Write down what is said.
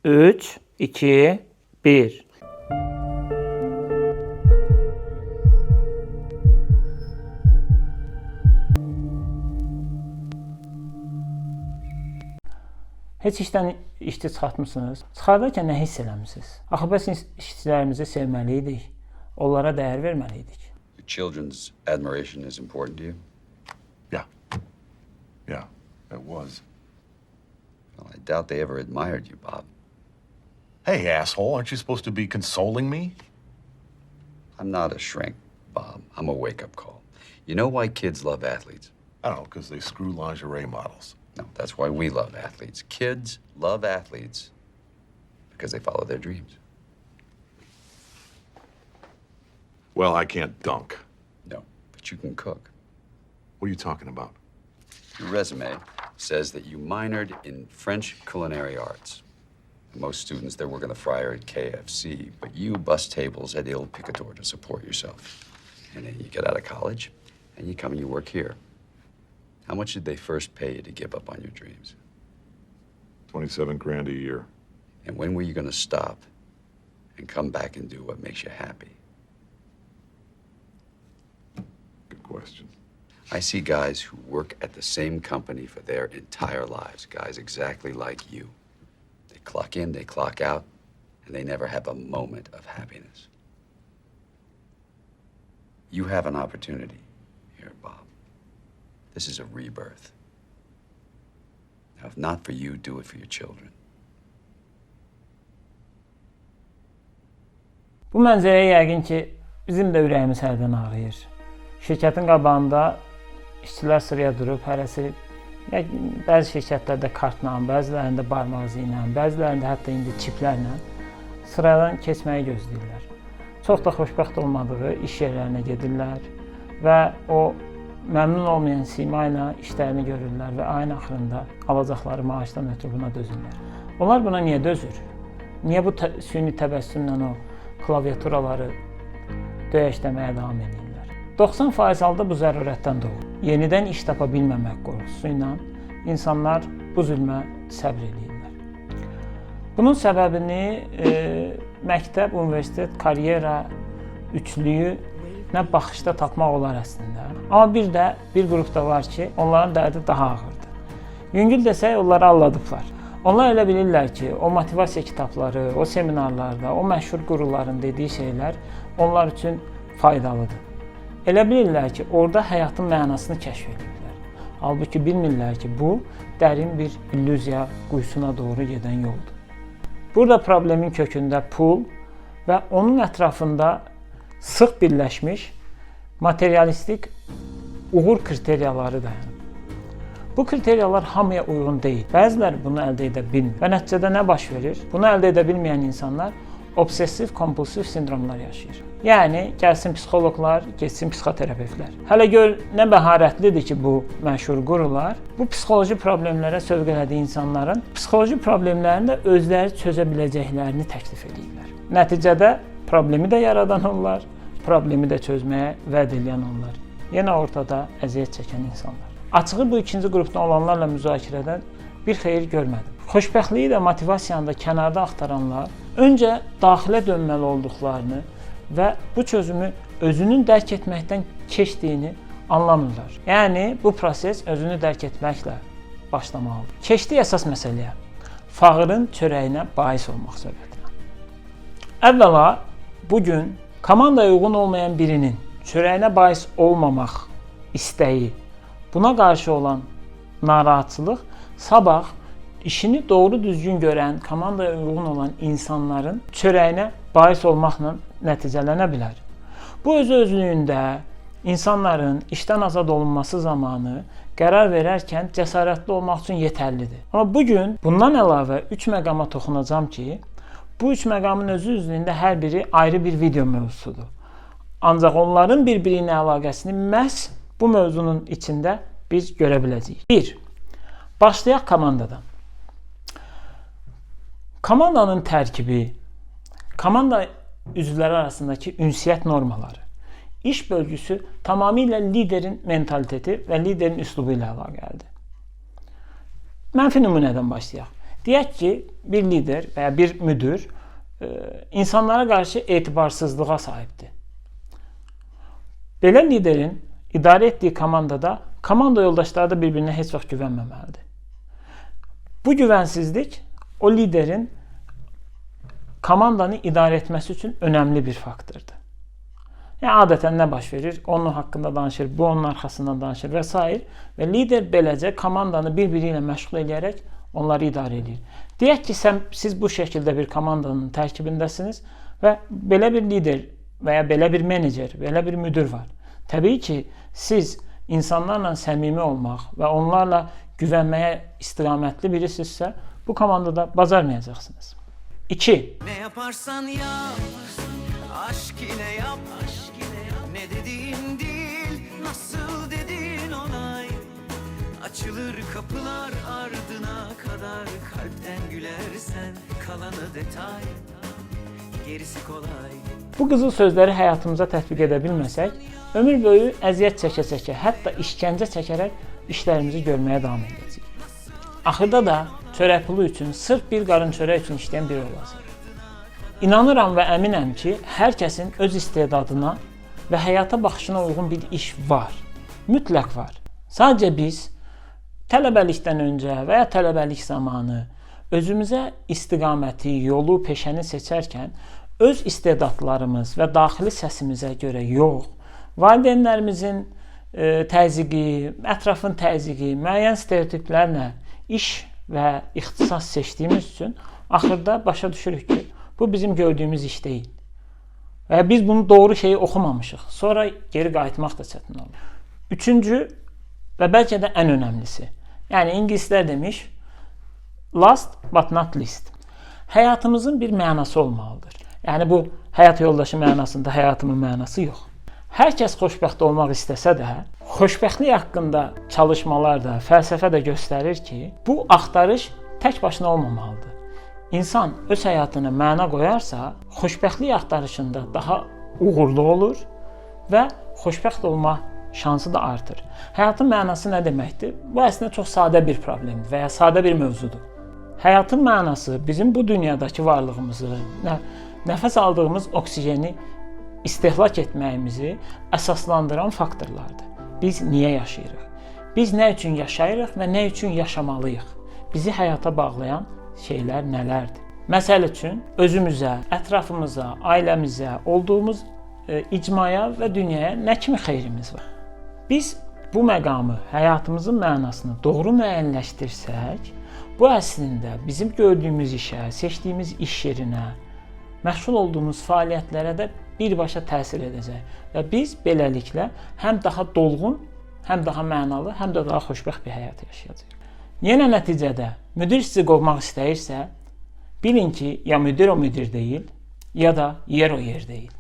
3, 2, 1. Heç işçi çıxartmısınız? Çıxardarkən nə hiss eləmişsiniz? Axı bəs işçilərimizi sevməliydik, onlara dəyər verməliydik. Children's admiration is important to you? Yeah, it was. Well, I doubt they ever admired you, Bob. Hey, asshole, aren't you supposed to be consoling me? I'm not a shrink, Bob. I'm a wake-up call. You know why kids love athletes? I don't know, because they screw lingerie models. No, that's why we love athletes. Kids love athletes because they follow their dreams. Well, I can't dunk. No, but you can cook. What are you talking about? Your resume says that you minored in French culinary arts. Most students, they're working the fryer at KFC, but you bust tables at Il Picador to support yourself. And then you get out of college, and you come and you work here. How much did they first pay you to give up on your dreams? 27 grand a year. And when were you going to stop and come back and do what makes you happy? Good question. I see guys who work at the same company for their entire lives, guys exactly like you. They clock in, they clock out, and they never have a moment of happiness. You have an opportunity here, Bob. This is a rebirth. Now, if not for you, do it for your children. Bu mənzərəyə yəqin ki, bizim də ürəyimiz hərdən ağrıyır. Şirkətin qabağında işçilər sıraya durub, hərəsi bəzi şirkətlərdə kartla, bəzilərində barmaq izi ilə, bəzilərində hətta indi çiplərlə sıradan keçməyi gözləyirlər. Çox da xoşbəxt olmadığı iş yerlərinə gedirlər və o məmnun olmayan sima ilə işlərini görürlər və ayın axırında alacaqları maaşdan ötürü buna dözürlər. Onlar buna niyə dözür? Niyə bu süni təbəssümlə o klaviaturaları döyəşləməyə davam edirlər? 90% halda bu zərurətdən doğur. Yenidən iş tapa bilməmək qorxusu ilə insanlar bu zülmə səbr edirlər. Bunun səbəbini məktəb, universitet, karyera üçlüyü nə baxışda tapmaq olar əslində. Amma bir qrup da var ki, onların dərdi daha ağırdır. Yüngül desək, onları alladıblar. Onlar elə bilirlər ki, o motivasiya kitabları, o seminarlarda, o məşhur quruların dediyi şeylər onlar üçün faydalıdır. Elə bilirlər ki, orada həyatın mənasını kəşf edirlər. Halbuki bilmirlər ki, bu dərin bir illüziya quyusuna doğru gedən yoldur. Burada problemin kökündə pul və onun ətrafında sıx birləşmiş materialistik uğur kriteriyaları dayanır. Bu kriteriyalar hamıya uyğun deyil. Bəziləri bunu əldə edə bilmir. Və nəticədə nə baş verir? Bunu əldə edə bilməyən insanlar obsessiv-kompulsiv sindromlar yaşayır. Yəni, gəlsin psixoloqlar, getsin psixoterapevtlər. Hələ gör, nə bəharətlidir ki, bu məşhur qurular, bu psixoloji problemlərə sövq elədiyi insanların psixoloji problemlərini də özləri çözə biləcəklərini təklif edirlər. Nəticədə problemi də yaradan onlar, problemi də çözməyə vəd edən onlar. Yenə ortada əziyyət çəkən insanlar. Açığı bu ikinci qrupdan olanlarla müzakirədən bir xeyir görmədim. Xoşbəxtliyi də motivasiyanı da kənarda axtaranlar öncə daxilə dönməli olduqlarını və bu çözümü özünün dərk etməkdən keçdiyini anlamırlar. Yəni, bu proses özünü dərk etməklə başlamalıdır. Keçdik əsas məsələyə. Fağırın çörəyinə bais olmaq söhbətinə. Əvvəla, bugün komandaya uyğun olmayan birinin çörəyinə bais olmamaq istəyi, buna qarşı olan narahatçılıq sabah işini doğru düzgün görən, komandaya uyğun olan insanların çörəyinə bais olmaqla nəticələnə bilər. Bu öz-özlüyündə insanların işdən azad olunması zamanı qərar verərkən cəsarətli olmaq üçün yetərlidir. Amma bugün bundan əlavə 3 məqama toxunacağam ki, bu 3 məqamın özü-özlüyündə hər biri ayrı bir video mövzusudur. Ancaq onların bir-biri ilə əlaqəsini məhz bu mövzunun içində biz görə biləcəyik. 1. Başlayaq komandadan. Komandanın tərkibi, komanda üzvləri arasındakı ünsiyyət normaları, iş bölgüsü tamamilə liderin mentaliteti və liderin üslubu ilə əlaqəlidir. Mənfi nümunədən başlayaq. Deyək ki, bir lider və ya bir müdür insanlara qarşı etibarsızlığa sahibdir. Belə liderin idarə etdiyi komanda yoldaşları da bir-birinə heç vaxt güvənməməlidir. Bu güvənsizlik o liderin komandanı idarə etməsi üçün önəmli bir faktordur. Yəni, adətən nə baş verir? Onun haqqında danışır, bu onun arxasından danışır və s. Və lider beləcə komandanı bir-biri ilə məşğul edərək onları idarə edir. Deyək ki, siz bu şəkildə bir komandanın tərkibindəsiniz və belə bir lider və ya belə bir menecer, belə bir müdür var. Təbii ki, siz insanlarla səmimi olmaq və onlarla güvənməyə istiqamətli birisinizsə, bu komandada bacarmayacaqsınız. 2. Ne yaparsan yap, aşk ile yap, ne dediğin değil, nasıl dediğin onay. Açılır kapılar ardına kadar, kalpten gülersen kalanı detay, gerisi kolay. Bu qızıl sözləri həyatımıza tətbiq edə bilməsək, ömür boyu əziyyət çəkə-çəkə, hətta işgəncə çəkərək işlərimizi görməyə davam edəcəyik. Axırda da çörək pulu üçün, sırf bir qarın çörək üçün işləyən biri olacaq. İnanıram və əminəm ki, hər kəsin öz istedadına və həyata baxışına uyğun bir iş var. Mütləq var. Sadəcə biz tələbəlikdən öncə və ya tələbəlik zamanı özümüzə istiqaməti, yolu, peşəni seçərkən öz istedadlarımız və daxili səsimizə görə yox, valideynlərimizin təzyiqi, ətrafın təzyiqi, müəyyən stereotiplərlə iş və ixtisas seçdiyimiz üçün axırda başa düşürük ki, bu bizim gördüyümüz iş deyil. Və biz bunu doğru şeyi oxumamışıq. Sonra geri qayıtmaq da çətin olur. Üçüncü və bəlkə də ən önəmlisi. Yəni, ingilislər demiş, last but not least. Həyatımızın bir mənası olmalıdır. Yəni, bu həyat yoldaşı mənasında həyatımın mənası yox. Hər kəs xoşbəxt olmaq istəsə də, xoşbəxtlik haqqında çalışmalar da, fəlsəfə də göstərir ki, bu axtarış tək başına olmamalıdır. İnsan öz həyatına məna qoyarsa, xoşbəxtlik axtarışında daha uğurlu olur və xoşbəxt olma şansı da artır. Həyatın mənası nə deməkdir? Bu əslində çox sadə bir problemdir və ya sadə bir mövzudur. Həyatın mənası bizim bu dünyadakı varlığımızı, nəfəs aldığımız oksijeni istehlak etməyimizi əsaslandıran faktorlardır. Biz niyə yaşayırıq? Biz nə üçün yaşayırıq və nə üçün yaşamalıyıq? Bizi həyata bağlayan şeylər nələrdir? Məsəl üçün, özümüzə, ətrafımıza, ailəmizə, olduğumuz icmaya və dünyaya nə kimi xeyrimiz var? Biz bu məqamı, həyatımızın mənasını doğru müəyyənləşdirsək, bu əslində bizim gördüyümüz işə, seçdiyimiz iş yerinə, məşğul olduğumuz fəaliyyətlərə də birbaşa təsir edəcək və biz beləliklə həm daha dolğun, həm daha mənalı, həm də daha xoşbəxt bir həyat yaşayacağıq. Yenə nəticədə müdir sizi qovmaq istəyirsə, bilin ki, ya müdir o müdir deyil, ya da yer o yer deyil.